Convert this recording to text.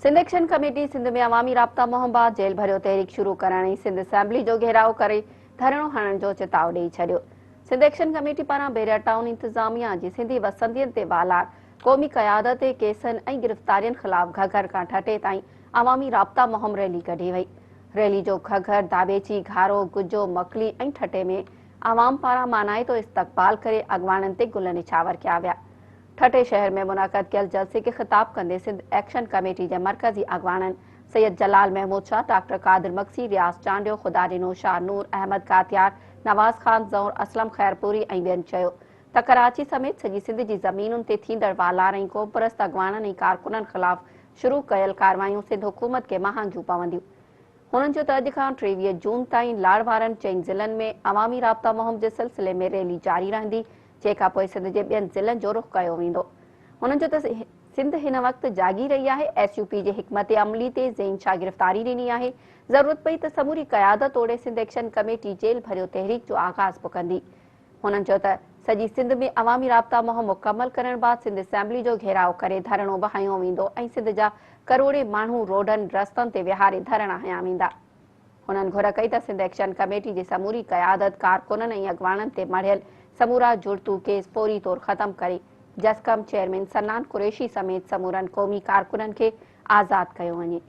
Sindh action committee Sindh में अवामी राब्ता मुहिम बाद जेल भरियो तहरीक शुरू करण ऐं सिंध असेंबली जो घेराव करे धरणो हणण जो चिताव ॾेई छॾियो। सिंध एक्शन कमेटी पारां बैरिया टाउन इंतजामिया जी सिंधी वसंदियन ते वालार क़ौमी क़यादत ते केसनि ऐं गिरफ़्तारियुनि ख़िलाफ़ घघर खां ठटे ताईं अवामी राब्ता मुहिम रैली कढी वई। रैली जो घघर, दाबेची, घारो, गुजो, मकली ऐं ठटे में आवाम पारां मानाइतो इस्तक़बाल करे अॻवाननि ते गुल निछावर कया विया। ठटे शहर में मुनाक़द कयल जलसे के खिताब कंदे सिंध एक्शन कमेटी के मरकजी अगवानन सैयद जलाल महमूद शाह, डॉक्टर कादिर मक्सी, रियाज चांडियो, खुदारिनो शाह, नूर अहमद कातियार, नवाज खान ज़ौर, असलम खैरपुरी ऐं ॿियनि चयो त कराची समेत सॼी सिंध जी ज़मीनुनि ते थींदड़ वालार ऐं क़ौमपरस्त अगवाननि ऐं कारकुननि ख़िलाफ़ शुरू कयल कार्रवाइयूं सिंध हुकूमत के महांगियूं पवंदियूं। हुननि जो त अॼु खां 23 जून ताईं लाड़ वारनि 4 ज़िलनि में अवामी राब्ता मुहिम जे सिलसिले में रैली जारी रहंदी, जेका पोइ सिंध जे ॿियनि ज़िलनि जो रुख़ कयो वेंदो। हुननि जो त सिंध हिन वक़्तु जागी रही आहे। SUP जे हिकमत अमली ते ज़ेन शाह गिरफ़्तारी ॾिनी आहे। ज़रूरत पई त समूरी क़यादत ओड़े सिंध एक्शन कमेटी जेल भरियो तहरीक जो आगाज़ बि कंदी। हुननि चयो त सॼी सिंध में अवामी राब्ता मुहिम मुकमल करण बाद सिंध असेंबली जो घेराव करे धरणो बि हंयो वेंदो ऐं सिंध जा करोड़े माण्हू रोडनि रस्तनि ते विहारे धरणा हंया वेंदा। हुननि घुर कई त सिंध एक्शन कमेटी जी समूरी क़यादत कारकुननि ऐं अगवाननि ते मढ़ियल समूरा जुड़तू केस फौरी तौर ख़त्म करे जसकम चेयरमैन सन्नान कुरैशी समेत समूरनि क़ौमी कारकुननि खे आज़ाद कयो वञे।